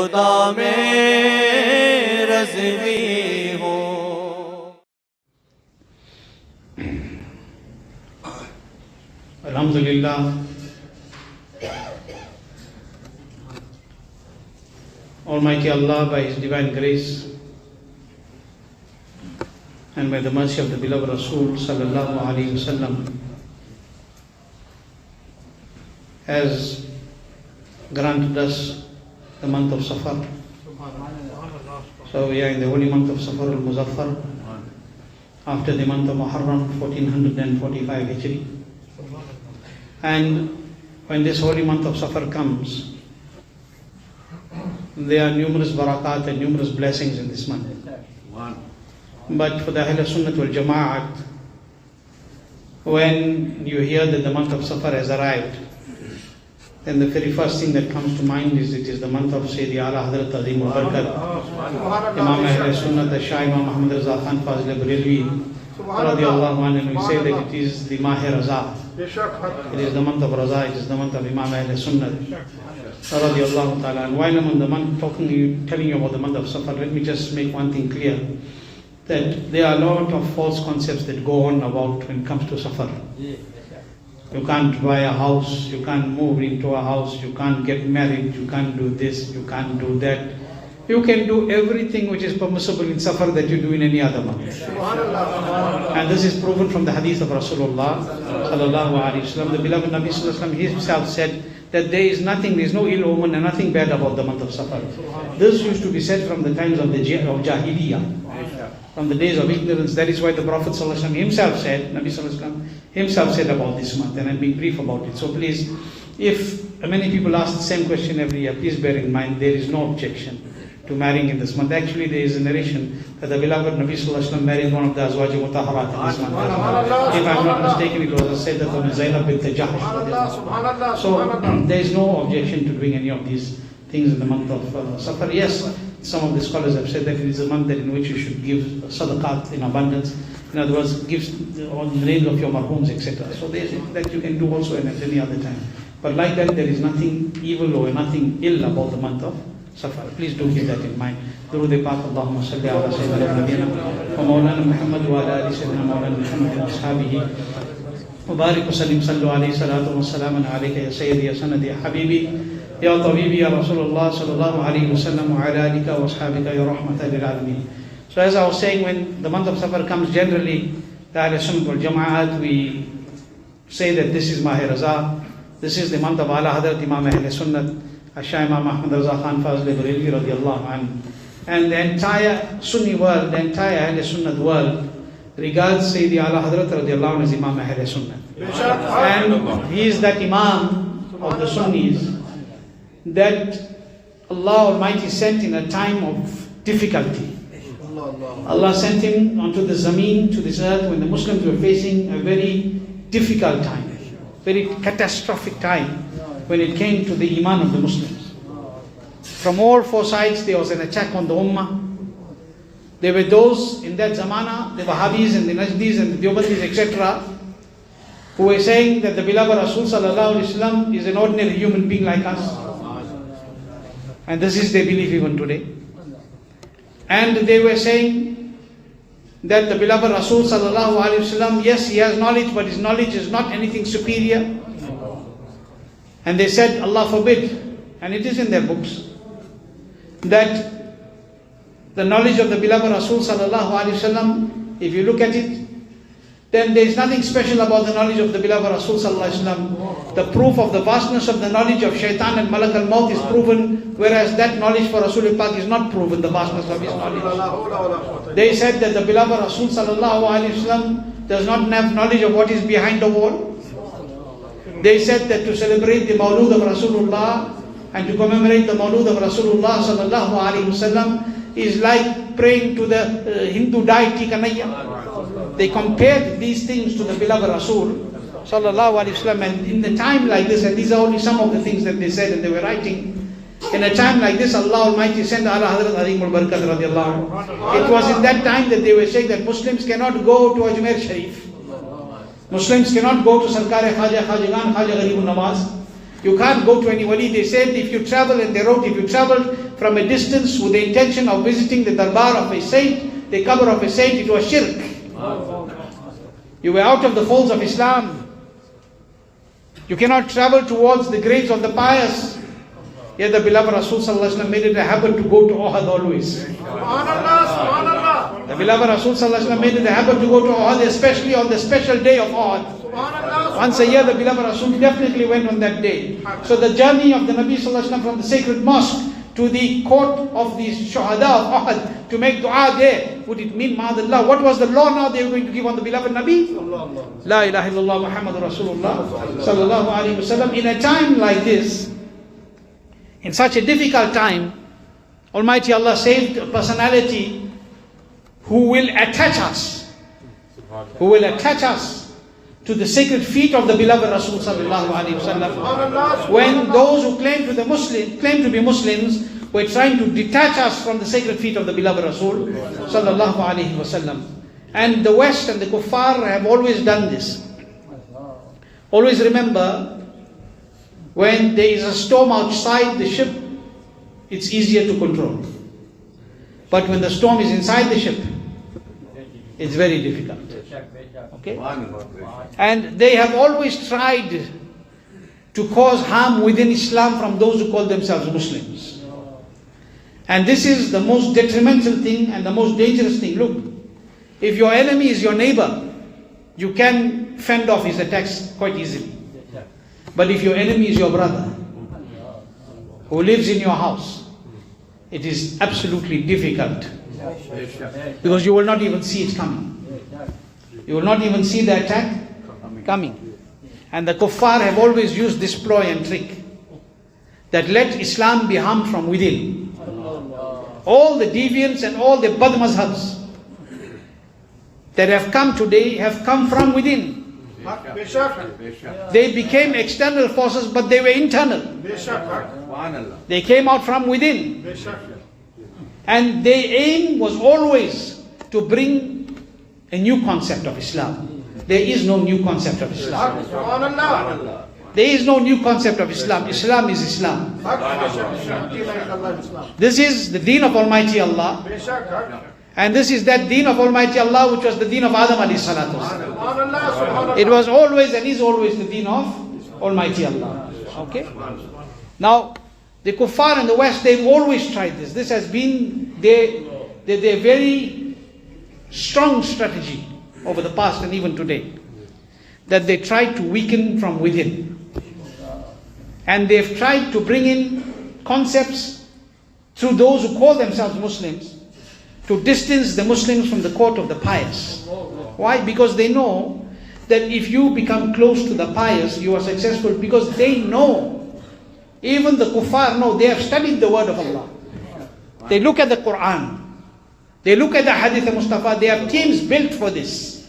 खुदा में रज़वी हो। Alhamdulillah, Almighty Allah, by His divine grace and by the mercy of the beloved Rasul sallallahu alaihi wasallam, has granted us the month of Safar. So we are in the holy month of Safar al-Muzaffar, after the month of Muharram 1445 Hijri. And when this holy month of Safar comes, there are numerous barakat and numerous blessings in this month. But for the Ahl Sunnat wal Jama'at, when you hear that the month of Safar has arrived, then the very first thing that comes to mind is it is the month of Sayyidi Ala Hazrat Azim al-Barkat, Imam Ahmed Raza Shah Imam Ahmed Raza Ishq, radiallahu anhu, and we say that it is the Mahir Raza. It is the month of Raza, it is the month of Imam Ahmed Sunnat, radiallahu ta'ala. And while I'm on the month telling you about the month of Safar, let me just make one thing clear, that there are a lot of false concepts that go on about when it comes to Safar. You can't buy a house, you can't move into a house, you can't get married, you can't do this, you can't do that. You can do everything which is permissible in Safar that you do in any other month. And this is proven from the hadith of Rasulullah sallallahu alaihi wasallam. The beloved Nabi sallallahu alaihi wasallam himself said that there is no ill omen and nothing bad about the month of Safar. This used to be said from the times of Jahiliyyah, from the days of ignorance. That is why the Prophet sallallahu alaihi wasallam himself said, Nabi sallallahu alaihi wasallam himself said about this month, and I'm being brief about it. So please, if many people ask the same question every year, please bear in mind there is no objection to marrying in this month. Actually, there is a narration that the beloved Nabi sallallahu alaihi wasallam married one of the Azwaj Mutahharat in this month. If I'm not mistaken, it was said that on Zainab bint Jahsh. So there is no objection to doing any of these things in the month of Safar. Yes, some of the scholars have said that it is a month in which you should give sadaqat in abundance. In other words, give on the name of your marhooms, etc. So there is that you can do also at any other time. But like that, there is nothing evil or nothing ill about the month of Safar. Please do keep that in mind. Durood Pak, Allahumma salli ala Sayyidina Nabiyina wa Mawlana Muhammad wa ala ali Sayyidina Mawlana Muhammad wa ashabihi wa barik wa sallim sallu alayhi salatu wa salaman alayka ya Sayyidi ya Sanadi ya Habibi ya Tabibi ya Rasulullah sallallahu alayhi wa sallam wa ala alika wa ashabika ya rahmatan lil alamin. So as I was saying, when the month of Safar comes, generally the Ahl Sunnat wal Jama'at, we say that this is Mahir Raza, this is the month of Ala Hazrat Imam Ahl Sunnat Shah Imam Ahmed Raza radiallahu anhu. And the entire Sunni world, the entire Ahl Sunnat world regards Sayyidi Ala Hazrat radiallahu anhu as Imam Ahl Sunnat. And he is that Imam of the Sunnis that Allah Almighty sent in a time of difficulty. Allah sent him onto the Zameen, to this earth, when the Muslims were facing a very difficult time, very catastrophic time, when it came to the Iman of the Muslims. From all four sides there was an attack on the Ummah. There were those in that Zamana, the Wahhabis and the Najdis and the Deobandis, etc., who were saying that the beloved Rasul sallallahu alaihi wasallam is an ordinary human being like us. And this is their belief even today. And they were saying that the beloved Rasul sallallahu alaihi wasallam, yes, he has knowledge, but his knowledge is not anything superior. And they said, Allah forbid, and it is in their books, that the knowledge of the beloved Rasul sallallahu alaihi wasallam, if you look at it, then there is nothing special about the knowledge of the beloved Rasul sallallahu alaihi wasallam. The proof of the vastness of the knowledge of Shaitan and Malak al-Maut is proven, whereas that knowledge for Rasul Pak is not proven, the vastness of his knowledge. They said that the beloved Rasul sallallahu alaihi wasallam does not have knowledge of what is behind the wall. They said that to celebrate the Mawlud of Rasulullah and to commemorate the Mawlud of Rasulullah sallallahu alaihi wasallam is like praying to the Hindu deity Kanaya. They compared these things to the beloved Rasul sallallahu alaihi wasallam, and in a time like this, and these are only some of the things that they said and they were writing. In a time like this, Allah Almighty sent Ala Hazrat Azim al-Barkat radiallahu anhu. It was in that time that they were saying that Muslims cannot go to Ajmer Sharif. Muslims cannot go to Sarkar Khaja Khajagan Khaja Gharibun Nawaz. You can't go to any wali. They said if you travel, and they wrote, if you traveled from a distance with the intention of visiting the darbar of a saint, the qabr of a saint, it was shirk. You were out of the folds of Islam. You cannot travel towards the graves of the pious. Yet the beloved Rasul sallallahu alaihi wasallam made it a habit to go to Uhud always. The beloved Rasul sallallahu alaihi wasallam made it a habit to go to Uhud, especially on the special day of Uhud. Once a year the beloved Rasul definitely went on that day. So the journey of the Nabi sallallahu alaihi wasallam from the sacred mosque to the court of the Shuhada of Uhud to make dua there, would it mean ma'adallah? What was the law now they were going to give on the beloved Nabi? La ilaha illallah Muhammadur Rasulullah sallallahu alaihi wasallam. In a time like this, in such a difficult time, Almighty Allah saved a personality who will attach us to the sacred feet of the beloved Rasul sallallahu alaihi wasallam. When those who claim to be Muslims were trying to detach us from the sacred feet of the beloved Rasul sallallahu alaihi wasallam. And the West and the Kuffar have always done this. Always remember, when there is a storm outside the ship, it's easier to control. But when the storm is inside the ship, it's very difficult. Okay? And they have always tried to cause harm within Islam from those who call themselves Muslims. And this is the most detrimental thing and the most dangerous thing. Look, if your enemy is your neighbor, you can fend off his attacks quite easily. But if your enemy is your brother, who lives in your house, it is absolutely difficult. Because you will not even see it coming. You will not even see the attack coming. And the kuffar have always used this ploy and trick, that let Islam be harmed from within. All the deviants and all the bad mazhabs that have come today have come from within. They became external forces, but they were internal. They came out from within. And their aim was always to bring a new concept of Islam. There is no new concept of Islam. There is no new concept of Islam. Islam is Islam. This is the deen of Almighty Allah. And this is that deen of Almighty Allah which was the deen of Adam alayhi salatu wasalam. It was always and is always the deen of Almighty Allah. Okay? Now, the kuffar in the West, they've always tried this. This has been their very strong strategy over the past and even today. That they try to weaken from within. And they've tried to bring in concepts through those who call themselves Muslims to distance the Muslims from the court of the pious. Why? Because they know that if you become close to the pious, you are successful, because they know, even the kuffar know, they have studied the word of Allah. They look at the Quran. They look at the hadith of Mustafa. They have teams built for this.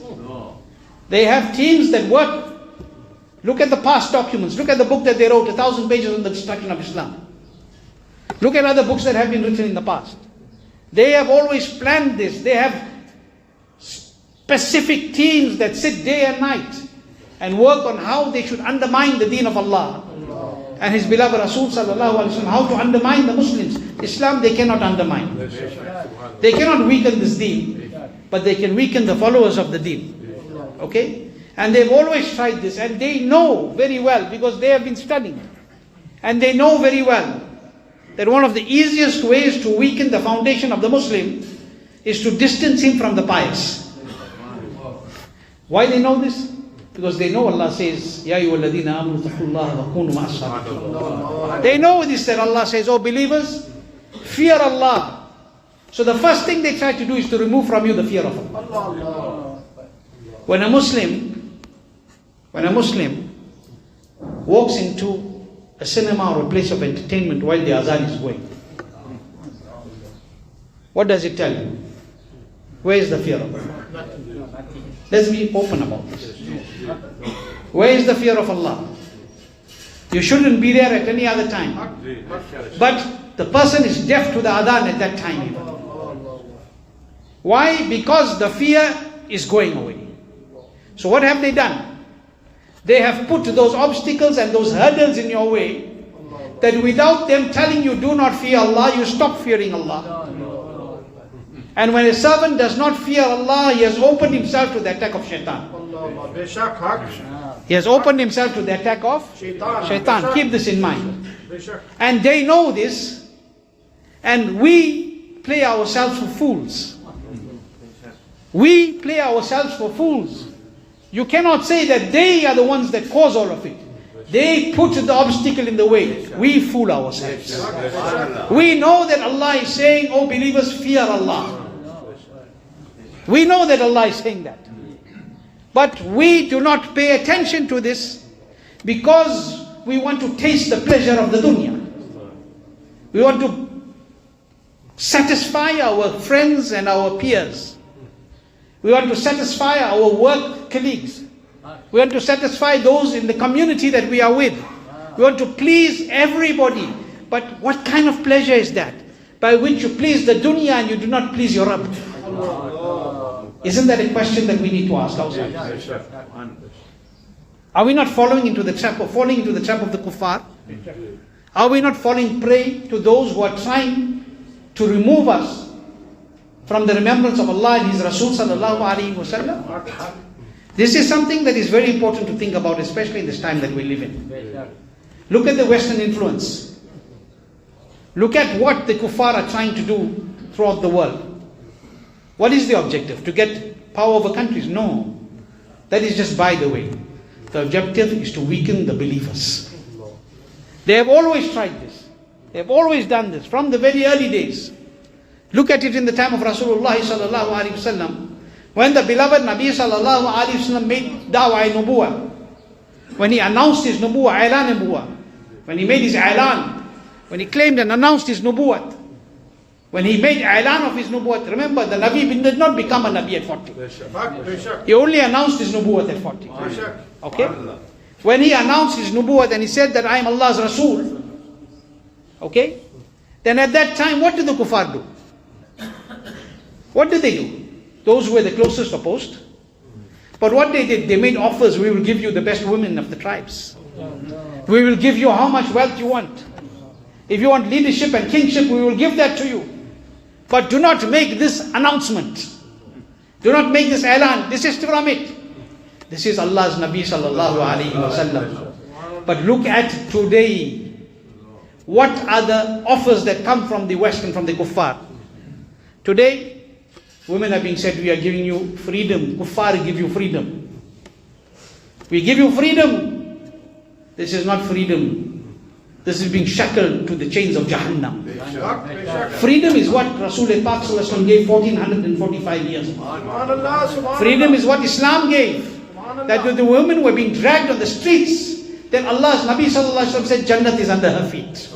They have teams that work. Look at the past documents. Look at the book that they wrote, 1,000 pages on the destruction of Islam. Look at other books that have been written in the past. They have always planned this. They have specific teams that sit day and night and work on how they should undermine the deen of Allah and His beloved Rasul sallallahu alaihi wasallam, how to undermine the Muslims. Islam they cannot undermine. They cannot weaken this deen, but they can weaken the followers of the deen. Okay? And they've always tried this, and they know very well, because they have been studying. And they know very well that one of the easiest ways to weaken the foundation of the Muslim is to distance him from the pious. Why they know this? Because they know Allah says, Ya ayyuhalladhina amanu taqullaha wa kunu ma'as sadiqin. They know this, that Allah says, oh believers, fear Allah. So the first thing they try to do is to remove from you the fear of Allah. When a Muslim walks into a cinema or a place of entertainment while the azan is going, what does it tell you? Where is the fear of Allah? Let's be open about this. Where is the fear of Allah? You shouldn't be there at any other time. But the person is deaf to the adhan at that time even. Why? Because the fear is going away. So what have they done? They have put those obstacles and those hurdles in your way that without them telling you do not fear Allah, you stop fearing Allah. And when a servant does not fear Allah, he has opened himself to the attack of shaitan. He has opened himself to the attack of shaitan. Keep this in mind. And they know this, and we play ourselves for fools. We play ourselves for fools. You cannot say that they are the ones that cause all of it. They put the obstacle in the way. We fool ourselves. We know that Allah is saying, oh believers, fear Allah. We know that Allah is saying that. But we do not pay attention to this because we want to taste the pleasure of the dunya. We want to satisfy our friends and our peers. We want to satisfy our work colleagues. We want to satisfy those in the community that we are with. We want to please everybody. But what kind of pleasure is that? By which you please the dunya and you do not please your Rabb. Isn't that a question that we need to ask ourselves? Are we not falling into the trap of the kuffar? Are we not falling prey to those who are trying to remove us from the remembrance of Allah and His Rasul sallallahu alaihi wasallam? This is something that is very important to think about, especially in this time that we live in. Look at the Western influence. Look at what the kuffar are trying to do throughout the world. What is the objective? To get power over countries? No. That is just by the way. The objective is to weaken the believers. They have always tried this. They have always done this from the very early days. Look at it in the time of Rasulullah sallallahu alaihi wasallam. When the beloved Nabi sallallahu alaihi wasallam made da'wah nubuwah, when he announced his nubuwah, i'lan nubuwah, when he made his i'lan, when he claimed and announced his nubuwah, when he made i'lan of his nubuwah, remember the Nabi did not become a Nabi at 40. He only announced his nubuwah at 40. Okay? When he announced his nubuwah and he said that I am Allah's Rasul, okay? Then at that time, what did the kuffar do? What did they do? Those who were the closest opposed. But what they did, they made offers. We will give you the best women of the tribes. We will give you how much wealth you want. If you want leadership and kingship, we will give that to you. But do not make this announcement. Do not make this i'lan. This is from it. This is Allah's Nabi sallallahu alaihi wasallam. But look at today. What are the offers that come from the West and from the kuffar? Today, women are being said, we are giving you freedom. Kuffar give you freedom. We give you freedom. This is not freedom. This is being shackled to the chains of Jahannam. Freedom is what Rasul Pak gave 1445 years ago. Freedom is what Islam gave. That when the women were being dragged on the streets, then Allah's Nabi sallallahu alaihi wasallam said, Jannat is under her feet.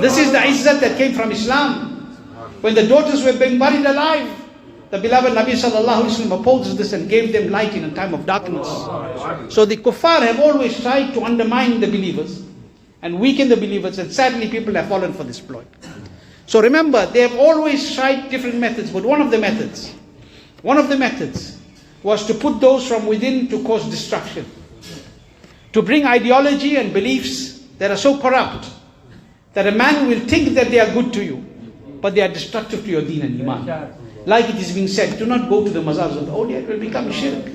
This is the izzat that came from Islam. When the daughters were being buried alive, the beloved Nabi sallallahu alaihi wasallam opposes this and gave them light in a time of darkness. So the kuffar have always tried to undermine the believers and weaken the believers, and sadly people have fallen for this ploy. So remember, they have always tried different methods, but one of the methods was to put those from within to cause destruction, to bring ideology and beliefs that are so corrupt that a man will think that they are good to you, but they are destructive to your deen and iman. Like it is being said, do not go to the mazars of the awliya, it will become shirk.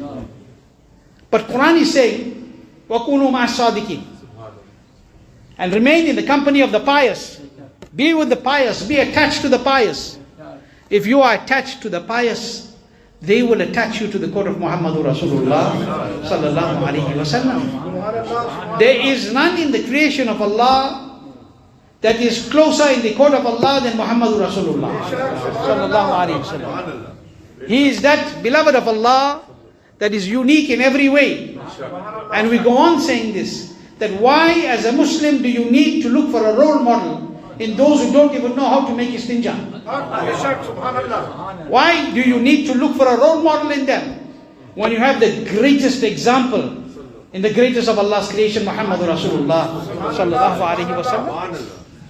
But Quran is saying, وَكُونُوا مَعَ الصَّادِقِينَ, and remain in the company of the pious. Be with the pious, be attached to the pious. If you are attached to the pious, they will attach you to the court of Muhammadur Rasulullah sallallahu alaihi wasallam. There is none in the creation of Allah that is closer in the court of Allah than Muhammadur Rasulullah sallallahu alaihi wasallam. He is that beloved of Allah that is unique in every way. And we go on saying this, that why as a Muslim do you need to look for a role model in those who don't even know how to make istinja? Why do you need to look for a role model in them when you have the greatest example in the greatest of Allah's creation, Muhammadur Rasulullah sallallahu alaihi wasallam?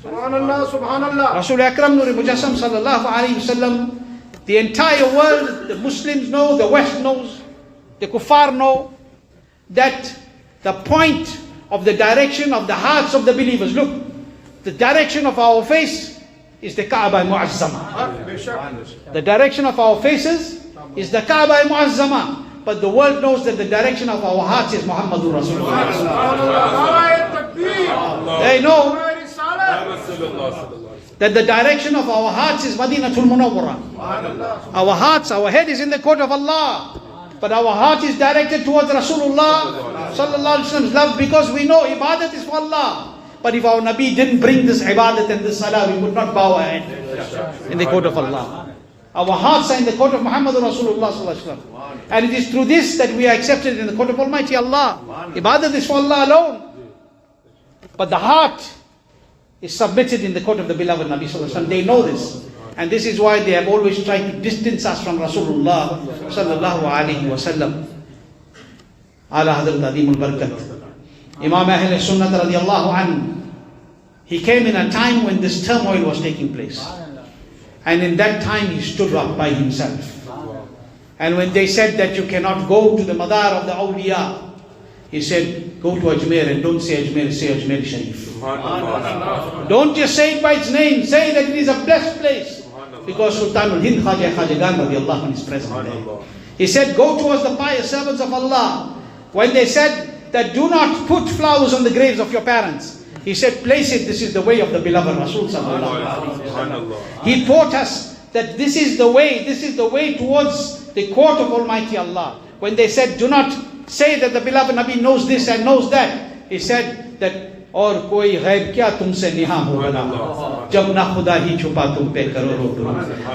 Subhanallah, subhanallah. Rasul Akram Nuri Mujassam sallallahu alaihi wasallam, the entire world, the Muslims know, the West knows, the kuffar know, that the point of the direction of the hearts of the believers. Look, the direction of our face is the Kaaba Mu'azzama. The direction of our faces is the Kaaba Mu'azzama. But the world knows that the direction of our hearts is Muhammadur Rasulullah. They know that the direction of our hearts is Madinatul Munawwara. Our hearts, our head is in the court of Allah. But our heart is directed towards Rasulullah Sallallahu Alaihi Wasallam's love, because we know ibadat is for Allah. But if our Nabi didn't bring this ibadat and this salah, we would not bow our head in the court of Allah. Our hearts are in the court of Muhammad Rasulullah Sallallahu Alaihi Wasallam. And it is through this that we are accepted in the court of Almighty Allah. Ibadat is for Allah alone. But the heart is submitted in the court of the beloved Nabi Sallallahu Alaihi Wasallam. They know this. And this is why they have always tried to distance us from Rasulullah Sallallahu Alaihi Wasallam. Ala Hazrat Adimul Barakat. Imam Ahmed Sunnat radiallahu anhu, he came in a time when this turmoil was taking place. And in that time he stood up by himself. And when they said that you cannot go to the Madar of the Awliya, he said, go to Ajmer, and don't say Ajmer, say Ajmer Sharif. Don't just say it by its name, say that it is a blessed place. Because Sultanul Hind Khaja Khajagan radiallahu anhu is present there. He said, go towards the pious servants of Allah. When they said that do not put flowers on the graves of your parents, he said, place it, this is the way of the beloved Rasul Sallallahu Alaihi Wasallam. He taught us that this is the way towards the court of Almighty Allah. When they said, do not say that the beloved Nabi knows this and knows that, he said that, और कोई गैब क्या तुमसे निहा हो बना जब ना खुदा ही छुपा तुम पे करो.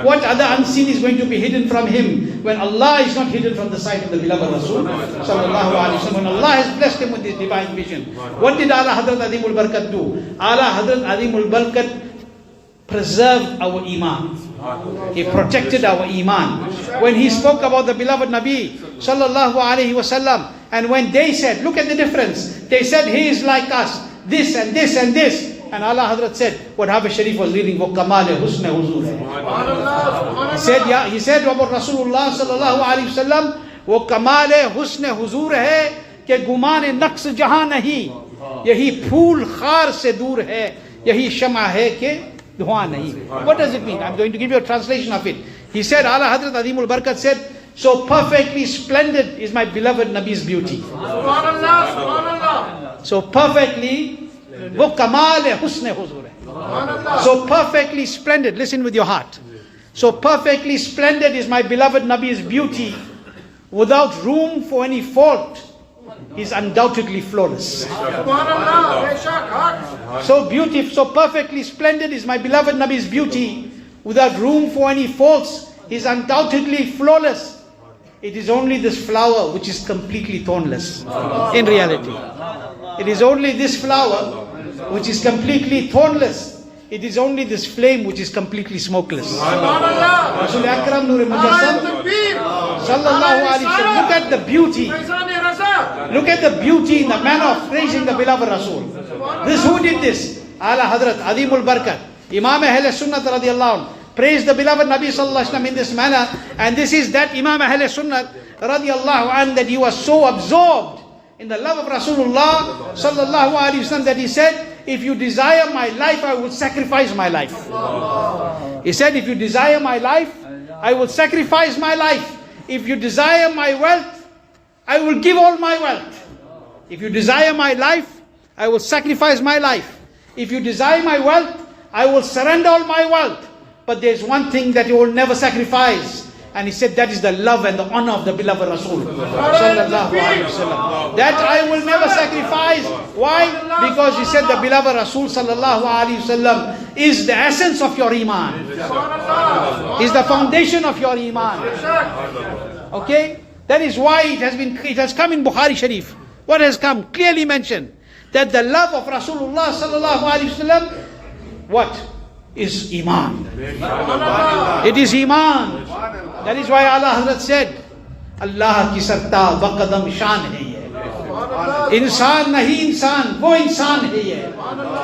What other unseen is going to be hidden from him when Allah is not hidden from the sight of the beloved Rasul Sallallahu Alaihi Wasallam? When Allah has blessed him with this divine vision, what did Ala Hazrat Adimul Barakat do? Ala Hazrat Adimul Barakat preserved our iman. He protected our iman. When he spoke about the beloved Nabi Sallallahu Alaihi Wasallam, and when they said, look at the difference, they said he is like us, this and this and this. And Allah Hazrat said, what Hafiz Sharif was reading, wo kamale husne huzur hai. He said about Rasulullah Sallallahu Alaihi Wasallam, wo kamale husne huzur hai ke gumane naqs jahan nahi, yahi phool khar se dur hai, yahi shama hai ke dhuan nahi. What does it mean? I'm going to give you a translation of it. He said, Allah Hazrat Adimul Barakat said, so perfectly splendid is my beloved Nabi's beauty. So perfectly, wo kamal hai husne huzur hai. So perfectly splendid, listen with your heart. So perfectly splendid is my beloved Nabi's beauty, without room for any fault. He's undoubtedly flawless. So perfectly splendid is my beloved Nabi's beauty, without room for any faults. He's undoubtedly flawless. It is only this flower which is completely thornless. In reality, it is only this flower which is completely thornless. It is only this flame which is completely smokeless. Rasul Akram Nur Mujassam Sallallahu Alaihi Wasallam. Look at the beauty. Look at the beauty in the manner of praising the beloved Rasul. This, who did this? Ala Hazrat Adimul Barakat, Imam Ahmed Sunnat radiallahu anhu, praised the beloved Nabi Sallallahu Alaihi Wasallam in this manner. And this is that Imam Ahmed Sunnat radiallahu anhu, that he was so absorbed in the love of Rasulullah Sallallahu Alaihi Wasallam that he said, if you desire my life, I will sacrifice my life. He said, if you desire my life, I will sacrifice my life. If you desire my wealth, I will give all my wealth. If you desire my life, I will sacrifice my life. If you desire my wealth, I will surrender all my wealth. But there's one thing that you will never sacrifice. And he said that is the love and the honor of the beloved Rasul Sallallahu Alaihi Wasallam. That I will never sacrifice. Why? Because he said the beloved Rasul Sallallahu Alaihi Wasallam is the essence of your iman. Is the foundation of your iman. Okay? That is why it has come in Bukhari Sharif. What has come? Clearly mentioned. That the love of Rasulullah Sallallahu Alaihi Wasallam, what? Is iman. It is iman. That is why Allah Hazrat said, Allah ki satta baqadam shan hai ye. Insan nahi insan, wo insan hai ye.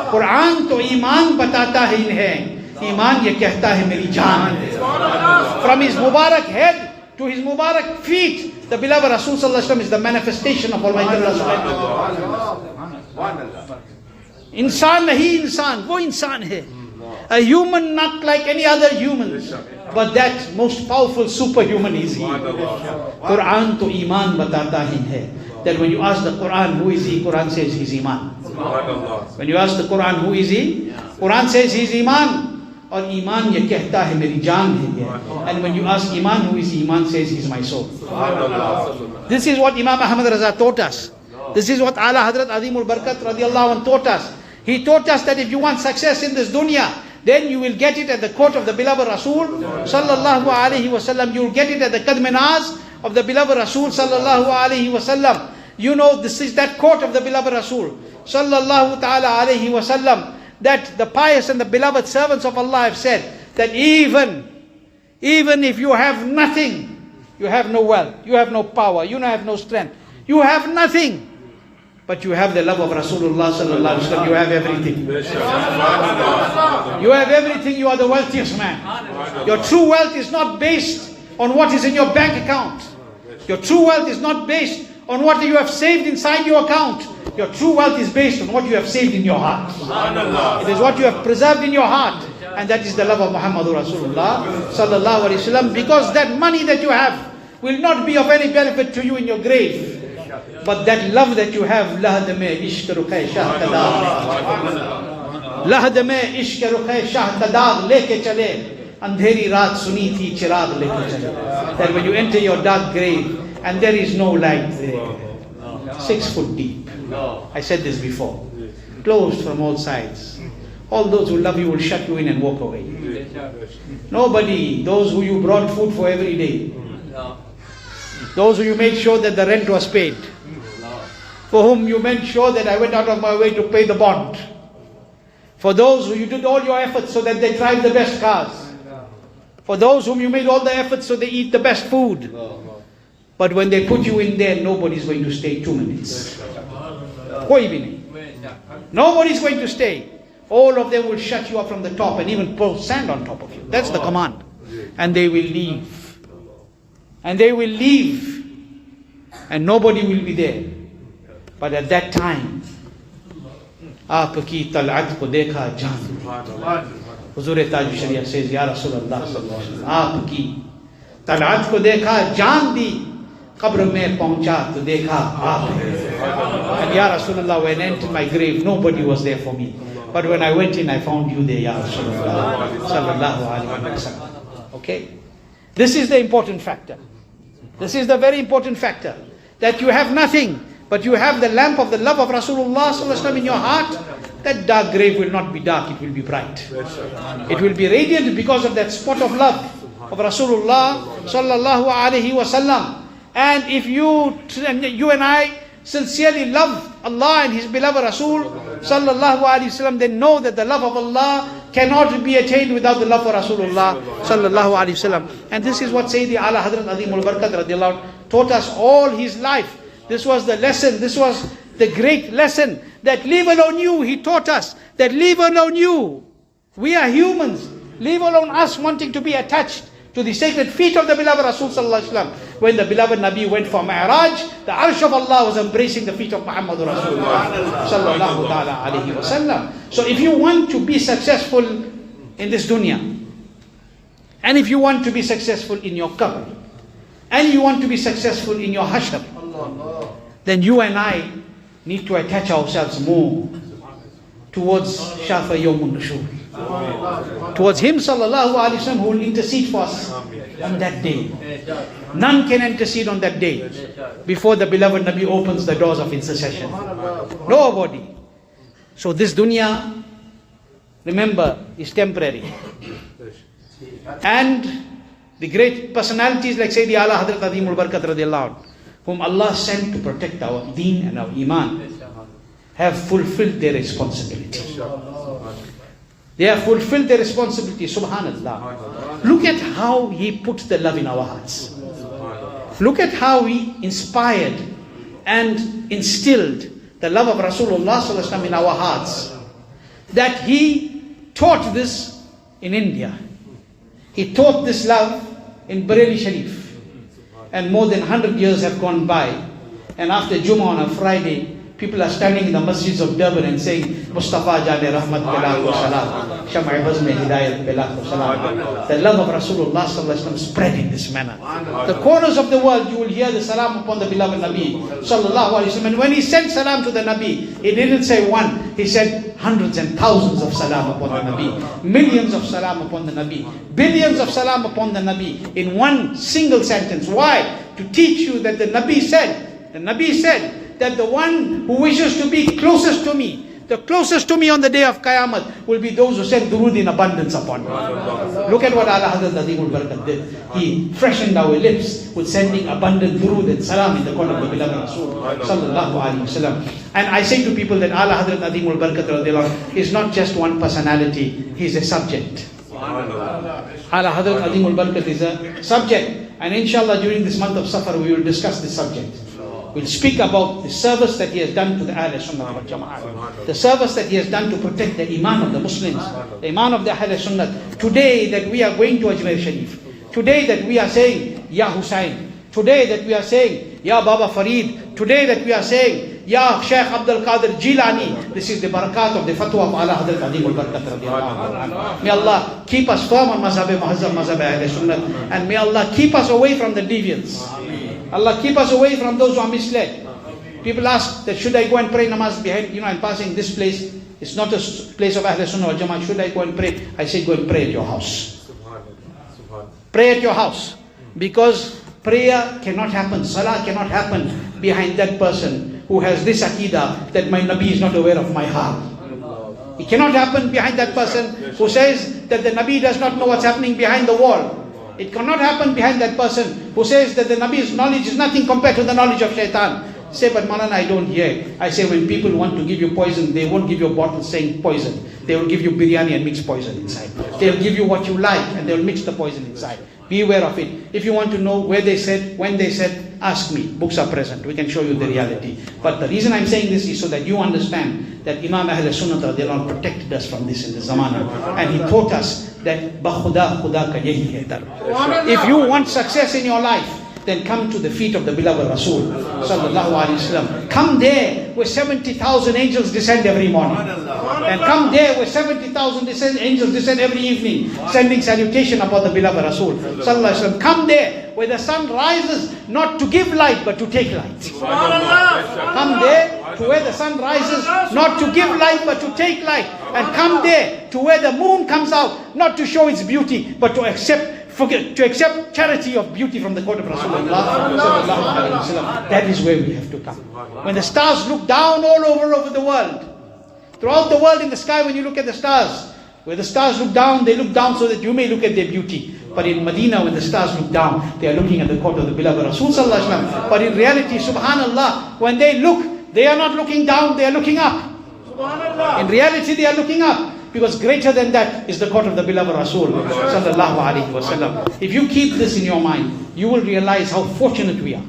Quran to iman batata hai inhe. Iman ye kehta hai meri jaan hai. From his Mubarak head to his Mubarak feet, the beloved Rasul Sallallahu Alaihi Wasallam is the manifestation of Almighty Allah. इंसान नहीं इंसान, वो इंसान है. A human not like any other human, but that most powerful superhuman is he. Quran to iman batata ही है. That when you ask the Quran who is he, Quran says he's iman. When you ask the Quran who is he, Quran says he's iman. और ईमान ये कहता है मेरी जान है ये. And when you ask iman who is he, iman says he's my soul. This is what Imam Ahmed Raza taught us. This is what Ala Hazrat Azim Al-Barakat radiallahu anh taught us. He taught us that if you want success in this dunya, then you will get it at the court of the beloved Rasul sallallahu alaihi wasallam. You will get it at the Qadminaz of the beloved Rasul sallallahu alaihi wasallam. You know, this is that court of the beloved Rasul sallallahu ta'ala alaihi wasallam, that the pious and the beloved servants of Allah have said that even if you have nothing, you have no wealth, you have no power, you have no strength, you have nothing, but you have the love of Rasulullah sallallahu alaihi wasallam, you have everything. You have everything, you are the wealthiest man. Your true wealth is not based on what is in your bank account. Your true wealth is not based on what you have saved inside your account. Your true wealth is based on what you have saved in your heart. It is what you have preserved in your heart, and that is the love of Muhammadur Rasulullah sallallahu alaihi wasallam. Because that money that you have will not be of any benefit to you in your grave, but that love that you have, lahad mein ishq ruqay shah ka daag, lahad mein ishq ruqay shah ka daag leke chale, andheri raat suni thi chirag leke chale. That when you enter your dark grave and there is no light there, 6 foot deep. I said this before. Closed from all sides. All those who love you will shut you in and walk away. Nobody, those who you brought food for every day, those who you made sure that the rent was paid, for whom you made sure that I went out of my way to pay the bond, for those who you did all your efforts so that they drive the best cars, for those whom you made all the efforts so they eat the best food. But when they put you in there, nobody's going to stay 2 minutes. Koi bhi nahi. Nobody's going to stay. All of them will shut you up from the top and even pour sand on top of you. That's the command. And they will leave. And they will leave. And nobody will be there. But at that time, aapki tal'at ko dekha jaan. Huzur Taj Shariah says, Ya Rasulullah sallallahu alaihi wasallam, aapki tal'at ko dekha jaan di. Qabr mein pahuncha to dekha aap. And Ya Rasulullah, when I entered my grave, nobody was there for me. But when I went in, I found you there, Ya Rasulullah sallallahu alaihi wasallam. Okay? This is the important factor. This is the very important factor. That you have nothing, but you have the lamp of the love of Rasulullah sallallahu alaihi wasallam in your heart. That dark grave will not be dark, it will be bright. It will be radiant because of that spot of love of Rasulullah sallallahu alaihi wasallam. And if you and I sincerely love Allah and His beloved Rasul sallallahu alaihi wasallam, then know that the love of Allah cannot be attained without the love for Rasulullah sallallahu alaihi wasallam. And this is what Sayyidi Ala Hazrat Azim Al-Barakat radiallahu anh taught us all his life. This was the lesson, this was the great lesson, that leave alone you, he taught us, that leave alone you. We are humans, leave alone us wanting to be attached to the sacred feet of the beloved Rasul sallallahu alaihi wasallam. When the beloved Nabi went for Mi'raj, the Arsh of Allah was embracing the feet of Muhammad Rasulullah sallallahu alaihi wasallam. So if you want to be successful in this dunya, and if you want to be successful in your qabr, and you want to be successful in your hashr, then you and I need to attach ourselves more towards Shafa Yawmun Nushur, towards him sallallahu alaihi wasallam, who will intercede for us on that day. None can intercede on that day before the beloved Nabi opens the doors of intercession. Nobody. So this dunya, remember, is temporary. And the great personalities like Sayyidi Ala Hazrat Azim Al-Barakat radiallahu anh, whom Allah sent to protect our deen and our iman, have fulfilled their responsibility. They have fulfilled their responsibility, subhanallah. Look at how he put the love in our hearts. Look at how he inspired and instilled the love of Rasulullah sallallahu alaihi wasallam in our hearts. That he taught this in India. He taught this love in Bareilly Sharif. And more than 100 years have gone by. And after Jummah on a Friday, People are standing in the masjids of Durban and saying, Mustafa Jane Rahmat Pelah Salam, Shamai Bazme Hidayat Pelah Salam. The love of Rasulullah Sallallahu Alaihi Wasallam spread in this manner. The corners of the world, you will hear the salam upon the beloved Nabi Sallallahu Alaihi Wasallam. And when he sent salam to the Nabi, he didn't say one, he said hundreds and thousands of salam upon the Nabi, millions of salam upon the Nabi, billions of salam upon the Nabi in one single sentence. Why? To teach you that the Nabi said that the one who wishes to be closest to me, the closest to me on the day of Qiyamah, will be those who send durood in abundance upon me. Look at what Allah Hazrat Azimul Barakat did. He freshened our lips with sending abundant durood and salam in the corner of the beloved Rasul Sallallahu Alaihi Wasallam. And I say to people that Allah Hazrat Azimul Barakat radiallahu anhu is not just one personality, he's a subject. Allah Hazrat Azimul Barakat is a subject. And inshallah during this month of Safar we will discuss this subject. We'll speak about the service that he has done to the Ahl Sunnah wal Jama'ah, the service that he has done to protect the Iman of the Muslims, the Iman of the Ahl Sunnah. Today that we are going to Ajmer Sharif, today that we are saying Ya Hussain, today that we are saying Ya Baba Farid, today that we are saying Ya Shaykh Abdul Qadir Jilani, this is the barakat of the fatwa of Allah Hazrat Azimul Barakat radiallahu anhu. May Allah keep us firm on Mazhab Muhazzam, Mazhab Ahl Sunnah, and may Allah keep us away from the deviants. Allah keep us away from those who are misled. People ask that should I go and pray namaz behind, I'm passing this place, it's not a place of Ahl Sunnah wal Jama'ah, should I go and pray? I say go and pray at your house. Pray at your house. Because prayer cannot happen, salah cannot happen behind that person who has this aqidah that my Nabi is not aware of my heart. It cannot happen behind that person who says that the Nabi does not know what's happening behind the wall. It cannot happen behind that person who says that the Nabi's knowledge is nothing compared to the knowledge of shaitan. Say, but Malana, I don't hear. I say, when people want to give you poison, they won't give you a bottle saying poison. They will give you biryani and mix poison inside. They'll give you what you like and they'll mix the poison inside. Be aware of it. If you want to know where they said, when they said, ask me. Books are present. We can show you the reality. But the reason I'm saying this is so that you understand that Imam Ahmed Raza protected us from this in the Zamana. And he taught us that Bakhuda Khuda ka yahi hai dar. If you want success in your life, then come to the feet of the beloved Rasul Sallallahu Alaihi Wasallam. Come there where 70,000 angels descend every morning. And come there where 70,000 angels descend every evening, sending salutation upon the beloved Rasul Sallallahu Alaihi Wasallam. Come there where the sun rises not to give light but to take light. Come there to where the sun rises not to give light but to take light. And come there to where the moon comes out not to show its beauty but to accept charity of beauty from the court of Rasulullah Sallallahu Alaihi Wasallam. That is where we have to come. When the stars look down all over the world, throughout the world in the sky, when you look at the stars, where the stars look down, they look down so that you may look at their beauty. But in Medina, when the stars look down, they are looking at the court of the beloved Rasul Sallallahu Alaihi Wasallam. But in reality, subhanallah, when they look, they are not looking down, they are looking up. In reality, they are looking up. Because greater than that is the court of the beloved Rasul Sallallahu Alaihi Wasallam. If you keep this in your mind, you will realize how fortunate we are.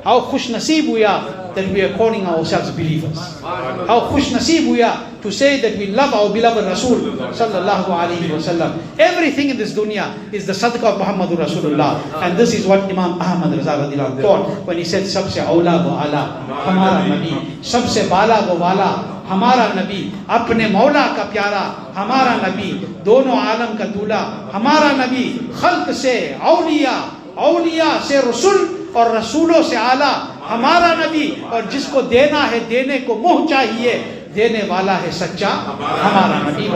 How khush naseeb we are that we are calling ourselves believers. How khush naseeb we are to say that we love our beloved Rasul Sallallahu Alaihi Wasallam. Everything in this dunya is the sadaqah of Muhammadur Rasulullah. And this is what Imam Ahmed Raza taught when he said, Sabse awla wa ala, hamara nabi, sabse bala wa wala, हमारा नबी, अपने मौला का प्यारा हमारा नबी, दोनों आलम का दूल्हा हमारा नबी, खल्क से औलिया, औलिया से रसूल और रसूलों से आला हमारा नबी, और जिसको देना है देने को मुँह चाहिए, देने वाला है सच्चा हमारा नबी।